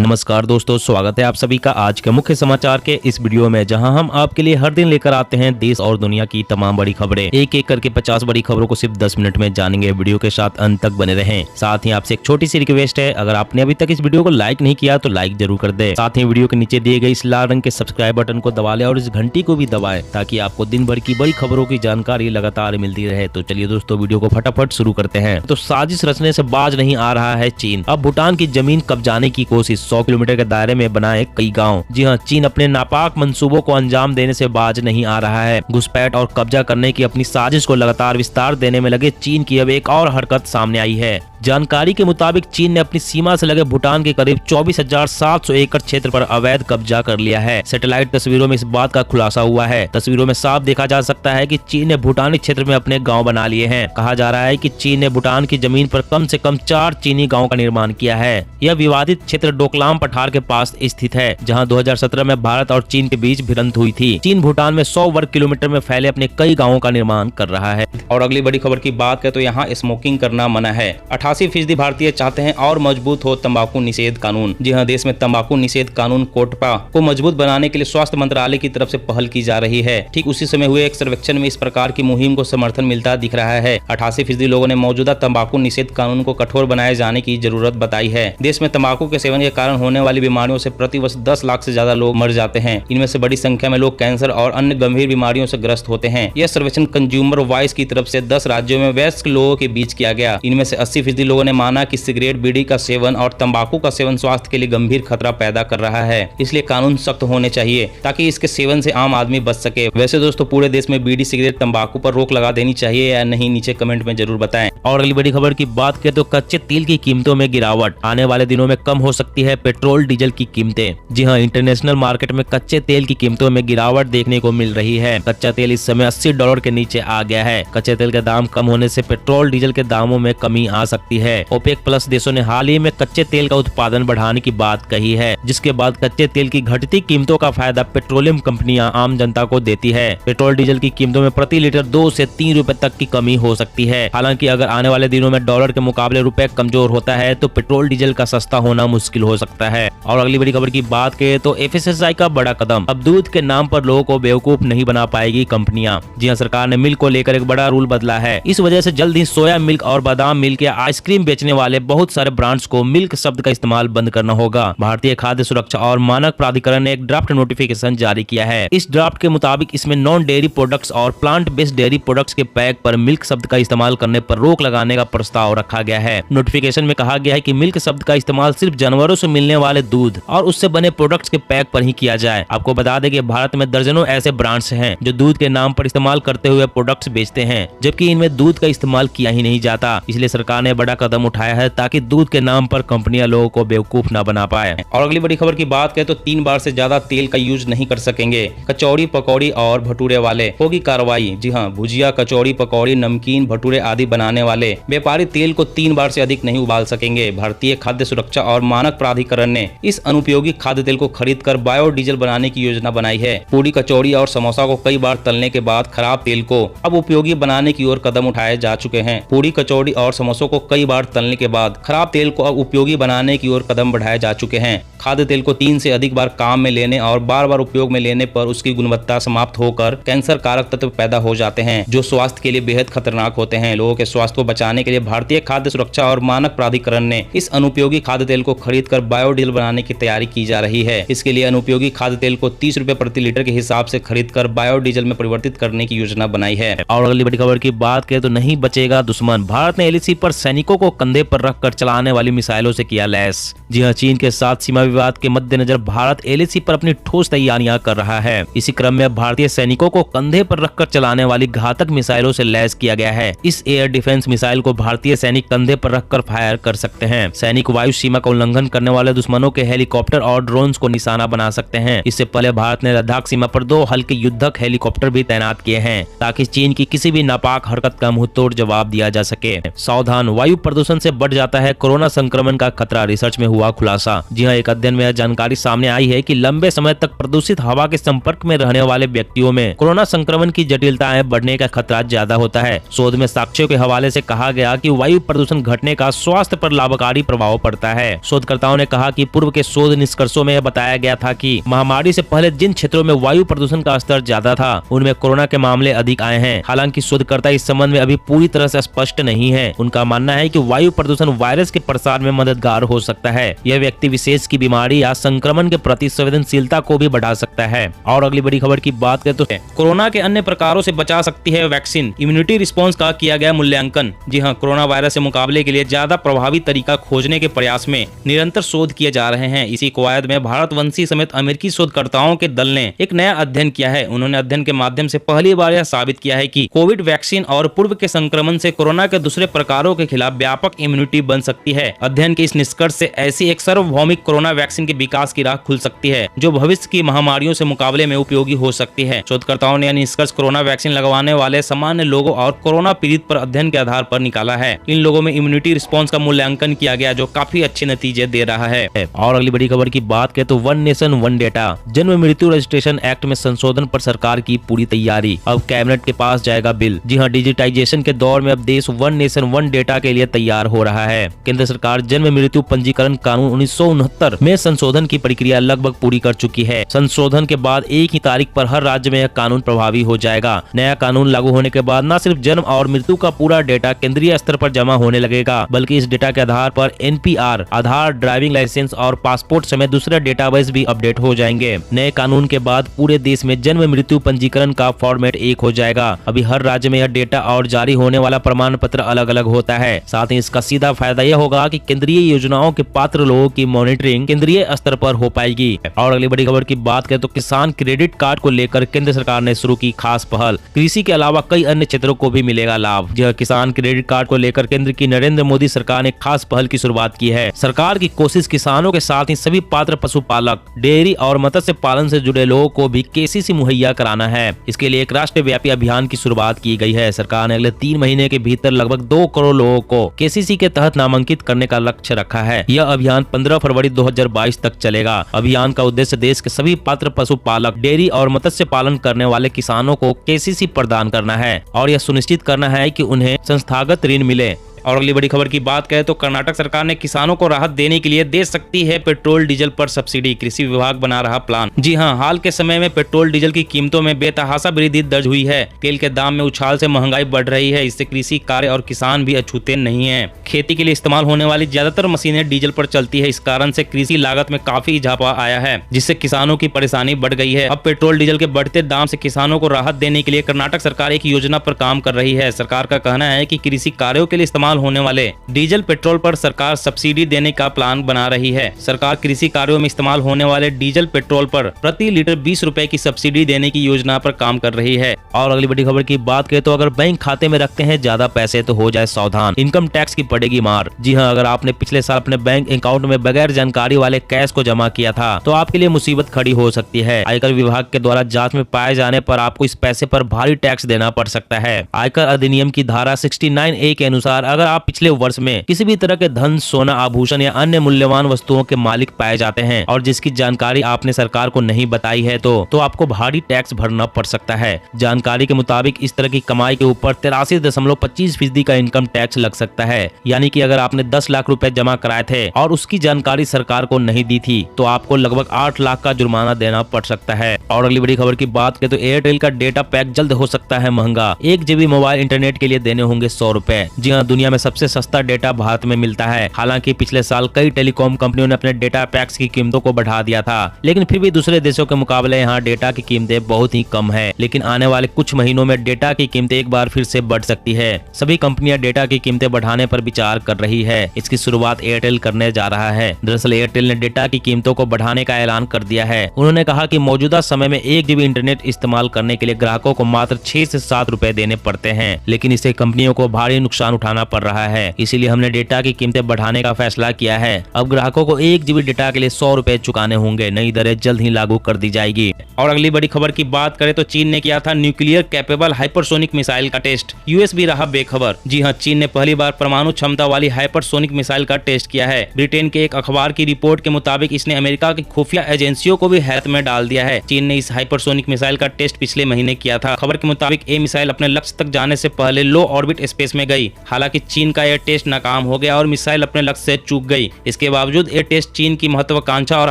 नमस्कार दोस्तों, स्वागत है आप सभी का आज के मुख्य समाचार के इस वीडियो में, जहां हम आपके लिए हर दिन लेकर आते हैं देश और दुनिया की तमाम बड़ी खबरें। एक एक करके 50 बड़ी खबरों को सिर्फ 10 मिनट में जानेंगे। वीडियो के साथ अंत तक बने रहें। साथ ही आपसे एक छोटी सी रिक्वेस्ट है, अगर आपने अभी तक इस वीडियो को लाइक नहीं किया तो लाइक जरूर कर दे। साथ ही वीडियो के नीचे दिए गए इस लाल रंग के सब्सक्राइब बटन को दबा ले और इस घंटी को भी दबाएं, ताकि आपको दिन भर की बड़ी खबरों की जानकारी लगातार मिलती रहे। तो चलिए दोस्तों, वीडियो को फटाफट शुरू करते हैं। तो साजिश रचने से बाज नहीं आ रहा है चीन। अब भूटान की जमीन कब्जाने की कोशिश, 100 किलोमीटर के दायरे में बनाए कई गांव। जी हां, चीन अपने नापाक मंसूबों को अंजाम देने से बाज नहीं आ रहा है। घुसपैठ और कब्जा करने की अपनी साजिश को लगातार विस्तार देने में लगे चीन की अब एक और हरकत सामने आई है। जानकारी के मुताबिक चीन ने अपनी सीमा से लगे भूटान के करीब 24,700 एकड़ क्षेत्र पर अवैध कब्जा कर लिया है। सैटेलाइट तस्वीरों में इस बात का खुलासा हुआ है। तस्वीरों में साफ देखा जा सकता है कि चीन ने भूटानी क्षेत्र में अपने गांव बना लिए हैं। कहा जा रहा है कि चीन ने भूटान की जमीन पर कम से कम 4 चीनी गांवों का निर्माण किया है। यह विवादित क्षेत्र डोकलाम पठार के पास स्थित है, जहां 2017 में भारत और चीन के बीच भिड़ंत हुई थी। चीन भूटान में 100 वर्ग किलोमीटर में फैले अपने कई गाँवों का निर्माण कर रहा है। और अगली बड़ी खबर की बात करें तो यहाँ स्मोकिंग करना मना है। 88% भारतीय चाहते हैं और मजबूत हो तंबाकू निषेध कानून। जी हाँ, देश में तंबाकू निषेध कानून कोटपा को मजबूत बनाने के लिए स्वास्थ्य मंत्रालय की तरफ से पहल की जा रही है। ठीक उसी समय हुए एक सर्वेक्षण में इस प्रकार की मुहिम को समर्थन मिलता दिख रहा है। 88% लोगों ने मौजूदा तंबाकू निषेध कानून को कठोर बनाए जाने की जरूरत बताई है। देश में तंबाकू के सेवन के कारण होने वाली बीमारियों से प्रति वर्ष 10 लाख से ज्यादा लोग मर जाते हैं। इनमें से बड़ी संख्या में लोग कैंसर और अन्य गंभीर बीमारियों से ग्रस्त होते हैं। यह सर्वेक्षण कंज्यूमर वॉइस की तरफ से 10 राज्यों में वयस्क लोगों के बीच किया गया। इनमें से 80% लोगों ने माना कि सिगरेट, बीड़ी का सेवन और तंबाकू का सेवन स्वास्थ्य के लिए गंभीर खतरा पैदा कर रहा है। इसलिए कानून सख्त होने चाहिए ताकि इसके सेवन से आम आदमी बच सके। वैसे दोस्तों, पूरे देश में बीड़ी, सिगरेट, तंबाकू पर रोक लगा देनी चाहिए या नहीं, नीचे कमेंट में जरूर बताएं। और अगली बड़ी खबर की बात करें तो कच्चे तेल की कीमतों में गिरावट। आने वाले दिनों में कम हो सकती है पेट्रोल डीजल की कीमतें। जी हां, इंटरनेशनल मार्केट में कच्चे तेल की कीमतों में गिरावट देखने को मिल रही है। कच्चा तेल इस समय $80 के नीचे आ गया है। कच्चे तेल के दाम कम होने से पेट्रोल डीजल के दामों में कमी आ सकती है। ओपेक प्लस देशों ने हाल ही में कच्चे तेल का उत्पादन बढ़ाने की बात कही है, जिसके बाद कच्चे तेल की घटती कीमतों का फायदा पेट्रोलियम कंपनियां आम जनता को देती है। पेट्रोल डीजल की कीमतों में प्रति लीटर 2 से 3 रुपए तक की कमी हो सकती है। हालांकि अगर आने वाले दिनों में डॉलर के मुकाबले रुपए कमजोर होता है तो पेट्रोल डीजल का सस्ता होना मुश्किल हो सकता है। और अगली बड़ी खबर की बात करें तो FSSAI का बड़ा कदम। अब दूध के नाम पर लोगों को बेवकूफ नहीं बना पाएगी कंपनियां। जी हां, सरकार ने मिल्क को लेकर एक बड़ा रूल बदला है। इस वजह से जल्द ही सोया मिल्क और बादाम मिल्क या आइसक्रीम बेचने वाले बहुत सारे ब्रांड्स को मिल्क शब्द का इस्तेमाल बंद करना होगा। भारतीय खाद्य सुरक्षा और मानक प्राधिकरण ने एक ड्राफ्ट नोटिफिकेशन जारी किया है। इस ड्राफ्ट के मुताबिक इसमें नॉन डेयरी प्रोडक्ट्स और प्लांट बेस्ड डेयरी प्रोडक्ट्स के पैक पर मिल्क शब्द का इस्तेमाल करने पर रोक लगाने का प्रस्ताव रखा गया है। नोटिफिकेशन में कहा गया है कि मिल्क शब्द का इस्तेमाल सिर्फ जानवरों से मिलने वाले दूध और उससे बने प्रोडक्ट्स के पैक पर ही किया जाए। आपको बता दें कि भारत में दर्जनों ऐसे ब्रांड्स हैं जो दूध के नाम पर इस्तेमाल करते हुए प्रोडक्ट्स बेचते हैं, जबकि इनमें दूध का इस्तेमाल किया ही नहीं जाता। इसलिए सरकार ने बड़ा कदम उठाया है ताकि दूध के नाम पर कंपनियां लोगों को बेवकूफ न बना पाए। और अगली बड़ी खबर की बात करें तो 3 बार से ज्यादा तेल का यूज नहीं कर सकेंगे कचौड़ी, पकौड़ी और भटूरे वाले। होगी कार्रवाई। जी हाँ, भुजिया, कचौड़ी, पकौड़ी, नमकीन, भटूरे आदि बनाने वाले व्यापारी तेल को 3 बार से अधिक नहीं उबाल सकेंगे। भारतीय खाद्य सुरक्षा और मानक प्राधिकरण ने इस अनुपयोगी खाद्य तेल को खरीद कर बायोडीजल बनाने की योजना बनाई है। पूरी, कचौड़ी और समोसा को कई बार तलने के बाद खराब तेल को अब उपयोगी बनाने की ओर कदम उठाए जा चुके हैं। पूरी, कचौड़ी और समोसों को कई बार तलने के बाद खराब तेल को अब उपयोगी बनाने की ओर कदम बढ़ाए जा चुके हैं। खाद्य तेल को 3 से अधिक बार काम में लेने और बार बार उपयोग में लेने पर उसकी गुणवत्ता समाप्त होकर कैंसर कारक तत्व पैदा हो जाते हैं, जो स्वास्थ्य के लिए बेहद खतरनाक होते हैं। लोगों के स्वास्थ्य को बचाने के लिए भारतीय खाद्य सुरक्षा और मानक प्राधिकरण ने इस अनुपयोगी खाद्य तेल को खरीद कर बायोडीजल बनाने की तैयारी की जा रही है। इसके लिए अनुपयोगी खाद्य तेल को 30 रुपए प्रति लीटर के हिसाब से खरीद कर बायोडीजल में परिवर्तित करने की योजना बनाई है। और अगली बड़ी खबर की बात करें तो नहीं बचेगा दुश्मन। भारत ने LAC पर सैनिकों को कंधे पर रखकर चलाने वाली मिसाइलों से किया लैस। जी हां, चीन के साथ सीमा विवाद के मद्देनजर भारत LAC पर अपनी ठोस तैयारियां कर रहा है। इसी क्रम में भारतीय सैनिकों को कंधे पर रखकर चलाने वाली घातक मिसाइलों से लैस किया गया है। इस एयर डिफेंस मिसाइल को भारतीय सैनिक कंधे पर रखकर फायर कर सकते हैं। सैनिक वायु सीमा का उल्लंघन करने वाले दुश्मनों के हेलीकॉप्टर और ड्रोन्स को निशाना बना सकते हैं। इससे पहले भारत ने लद्दाख सीमा पर 2 हल्के युद्धक हेलीकॉप्टर भी तैनात किए हैं, ताकि चीन की किसी भी नापाक हरकत का मुंहतोड़ जवाब दिया जा सके। सावधान, वायु प्रदूषण से बढ़ जाता है कोरोना संक्रमण का खतरा। रिसर्च में हुआ खुलासा। जी हां, एक अध्ययन में यह जानकारी सामने आई है कि लंबे समय तक प्रदूषित हवा के संपर्क में रहने वाले व्यक्तियों में कोरोना संक्रमण की जटिलताएं बढ़ने का खतरा ज्यादा होता है। शोध में साक्ष्यों के हवाले से कहा गया कि वायु प्रदूषण घटने का स्वास्थ्य पर लाभकारी प्रभाव पड़ता है। शोधकर्ताओं ने कहा कि पूर्व के शोध निष्कर्षों में बताया गया था कि महामारी से पहले जिन क्षेत्रों में वायु प्रदूषण का स्तर ज्यादा था उनमें कोरोना के मामले अधिक आए हैं। हालांकि शोधकर्ता इस संबंध में अभी पूरी तरह से स्पष्ट नहीं है। उनका मानना है कि वायु प्रदूषण वायरस के प्रसार में मददगार हो सकता है। यह व्यक्ति विशेष की बीमारी या संक्रमण के प्रति संवेदनशीलता को भी बढ़ा सकता है। और अगली बड़ी खबर की बात करें तो कोरोना के अन्य प्रकारों से बचा सकती है वैक्सीन, इम्यूनिटी रिस्पांस का किया गया मूल्यांकन। जी हाँ, कोरोना वायरस से मुकाबले के लिए ज्यादा प्रभावी तरीका खोजने के प्रयास में निरंतर शोध किए जा रहे हैं। इसी कवायद में भारतवंशी समेत अमेरिकी शोधकर्ताओं के दल ने एक नया अध्ययन किया है। उन्होंने अध्ययन के माध्यम से पहली बार यह साबित किया है कि कोविड वैक्सीन और पूर्व के संक्रमण से कोरोना के दूसरे प्रकारों के खिलाफ व्यापक इम्यूनिटी बन सकती है। अध्ययन के इस निष्कर्ष से ऐसी एक सार्वभौमिक कोरोना वैक्सीन के विकास की राह खुल सकती है जो भविष्य की महामारियों से मुकाबले में उपयोगी हो सकती है। शोधकर्ताओं ने यह निष्कर्ष कोरोना वैक्सीन लगवाने वाले सामान्य लोगों और कोरोना पीड़ित पर अध्ययन के आधार पर निकाला है। इन लोगों में इम्यूनिटी रिस्पांस का मूल्यांकन किया गया जो काफी अच्छे नतीजे दे रहा है। और अगली बड़ी खबर की बात करें तो वन नेशन वन डेटा जन्म मृत्यु रजिस्ट्रेशन एक्ट में संशोधन पर सरकार की पूरी तैयारी। अब कैबिनेट के पास जाएगा बिल। जी हाँ, डिजिटाइजेशन के दौर में अब देश वन नेशन वन डेटा के लिए तैयार हो रहा है। केंद्र सरकार जन्म मृत्यु पंजीकरण कानून 1969 में संशोधन की प्रक्रिया लगभग पूरी कर चुकी है। संशोधन के बाद एक ही तारीख पर हर राज्य में यह कानून प्रभावी हो जाएगा। नया कानून लागू होने के बाद न सिर्फ जन्म और मृत्यु का पूरा डेटा केंद्रीय स्तर पर जमा होने लगेगा, बल्कि इस डेटा के आधार पर एनपीआर, आधार, ड्राइविंग लाइसेंस और पासपोर्ट समेत दूसरे डेटाबेस भी अपडेट हो जाएंगे। नए कानून के बाद पूरे देश में जन्म मृत्यु पंजीकरण का फॉर्मेट एक हो जाएगा। अभी हर राज्य में यह डेटा और जारी होने वाला प्रमाण पत्र अलग अलग होता है। साथ ही इसका सीधा फायदा यह होगा कि केंद्रीय योजनाओं के पात्र लोगों की मॉनिटरिंग केंद्रीय स्तर पर हो पाएगी। और अगली बड़ी खबर की बात करें तो किसान क्रेडिट कार्ड को लेकर केंद्र सरकार ने शुरू की खास पहल। कृषि के अलावा कई अन्य क्षेत्रों को भी मिलेगा लाभ। यह किसान क्रेडिट कार्ड को लेकर केंद्र की नरेंद्र मोदी सरकार ने खास पहल की शुरुआत की है। सरकार की कोशिश किसानों के साथ ही सभी पात्र पशुपालक, डेयरी और मत्स्य पालन से जुड़े लोगों को भी केसीसी मुहैया कराना है। इसके लिए एक राष्ट्रव्यापी अभियान की शुरुआत की गई है। सरकार ने अगले 3 महीने के भीतर लगभग 2 करोड़ लोगों को केसीसी के तहत नामांकित करने का लक्ष्य रखा है। यह अभियान 15 फरवरी 2022 तक चलेगा। अभियान का उद्देश्य देश के सभी पात्र पशुपालक, डेयरी और मत्स्य पालन करने वाले किसानों को केसीसी प्रदान करना है और यह सुनिश्चित करना है कि उन्हें संस्थागत ऋण मिले। और अगली बड़ी खबर की बात करें तो कर्नाटक सरकार ने किसानों को राहत देने के लिए दे सकती है पेट्रोल डीजल पर सब्सिडी। कृषि विभाग बना रहा प्लान। जी हां, हाल के समय में पेट्रोल डीजल की कीमतों में बेतहाशा वृद्धि दर्ज हुई है। तेल के दाम में उछाल से महंगाई बढ़ रही है। इससे कृषि कार्य और किसान भी अछूते नहीं है। खेती के लिए इस्तेमाल होने वाली ज्यादातर मशीनें डीजल पर चलती है। इस कारण से कृषि लागत में काफी इजाफा आया है, जिससे किसानों की परेशानी बढ़ गई है। अब पेट्रोल डीजल के बढ़ते दाम से किसानों को राहत देने के लिए कर्नाटक सरकार एक योजना पर काम कर रही है। सरकार का कहना है कि कृषि कार्यों के लिए इस्तेमाल होने वाले डीजल पेट्रोल पर सरकार सब्सिडी देने का प्लान बना रही है। सरकार कृषि कार्यों में इस्तेमाल होने वाले डीजल पेट्रोल पर प्रति लीटर 20 रुपए की सब्सिडी देने की योजना पर काम कर रही है। और अगली बड़ी खबर की बात करें तो अगर बैंक खाते में रखते हैं ज्यादा पैसे तो हो जाए सावधान, इनकम टैक्स की पड़ेगी मार। जी हां, अगर आपने पिछले साल अपने बैंक अकाउंट में बगैर जानकारी वाले कैश को जमा किया था तो आपके लिए मुसीबत खड़ी हो सकती है। आयकर विभाग के द्वारा जाँच में पाए जाने पर आपको इस पैसे पर भारी टैक्स देना पड़ सकता है। आयकर अधिनियम की धारा 69A के अनुसार अगर आप पिछले वर्ष में किसी भी तरह के धन, सोना, आभूषण या अन्य मूल्यवान वस्तुओं के मालिक पाए जाते हैं और जिसकी जानकारी आपने सरकार को नहीं बताई है तो आपको भारी टैक्स भरना पड़ सकता है। जानकारी के मुताबिक इस तरह की कमाई के ऊपर 83.25% का इनकम टैक्स लग सकता है। यानी कि अगर आपने 10 लाख रुपए जमा कराए थे और उसकी जानकारी सरकार को नहीं दी थी तो आपको लगभग 8 लाख का जुर्माना देना पड़ सकता है। और अगली बड़ी खबर की बात करें तो एयरटेल का डेटा पैक जल्द हो सकता है महंगा। 1 GB मोबाइल इंटरनेट के लिए देने होंगे 100 रुपए। जी हाँ, दुनिया में सबसे सस्ता डेटा भारत में मिलता है। हालांकि पिछले साल कई टेलीकॉम कंपनियों ने अपने डेटा पैक्स की कीमतों को बढ़ा दिया था, लेकिन फिर भी दूसरे देशों के मुकाबले यहाँ डेटा की कीमतें बहुत ही कम है। लेकिन आने वाले कुछ महीनों में डेटा की कीमतें एक बार फिर से बढ़ सकती है। सभी कंपनियां डेटा की कीमतें बढ़ाने पर विचार कर रही है। इसकी शुरुआत एयरटेल करने जा रहा है। दरअसल एयरटेल ने डेटा की कीमतों को बढ़ाने का ऐलान कर दिया है। उन्होंने कहा कि मौजूदा समय में 1 GB इंटरनेट इस्तेमाल करने के लिए ग्राहकों को मात्र 6 से 7 रुपए देने पड़ते हैं, लेकिन इससे कंपनियों को भारी नुकसान उठाना पड़ रहा है। इसीलिए हमने डेटा की कीमतें बढ़ाने का फैसला किया है। अब ग्राहकों को 1 GB डेटा के लिए 100 रुपए चुकाने होंगे। नई दरें जल्द ही लागू कर दी जाएगी। और अगली बड़ी खबर की बात करें तो चीन ने किया था न्यूक्लियर कैपेबल हाइपरसोनिक मिसाइल का टेस्ट। यूएस भी रहा बेखबर। जी हां, चीन ने पहली बार परमाणु क्षमता वाली हाइपरसोनिक मिसाइल का टेस्ट किया है। ब्रिटेन के एक अखबार की रिपोर्ट के मुताबिक इसने अमेरिका की खुफिया एजेंसियों को भी हैरत में डाल दिया है। चीन ने इस हाइपरसोनिक मिसाइल का टेस्ट पिछले महीने किया था। खबर के मुताबिक ये मिसाइल अपने लक्ष्य तक जाने से पहले लो ऑर्बिट स्पेस में गई। हालांकि चीन का यह टेस्ट नाकाम हो गया और मिसाइल अपने लक्ष्य से चूक गई। इसके बावजूद ये टेस्ट चीन की महत्वाकांक्षा और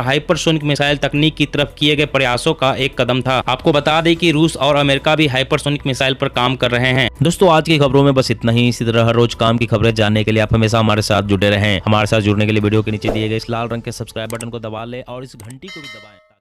हाइपरसोनिक मिसाइल तकनीक की तरफ किए गए प्रयासों का एक कदम था। आपको बता दें कि रूस और अमेरिका भी हाइपरसोनिक मिसाइल पर काम कर रहे हैं। दोस्तों आज की खबरों में बस इतना ही। इसी तरह हर रोज काम की खबरें जानने के लिए आप हमेशा हमारे साथ जुड़े रहें। हमारे साथ जुड़ने के लिए वीडियो के नीचे दिए गए इस लाल रंग के सब्सक्राइब बटन को दबा लें और इस घंटी को भी दबाएं।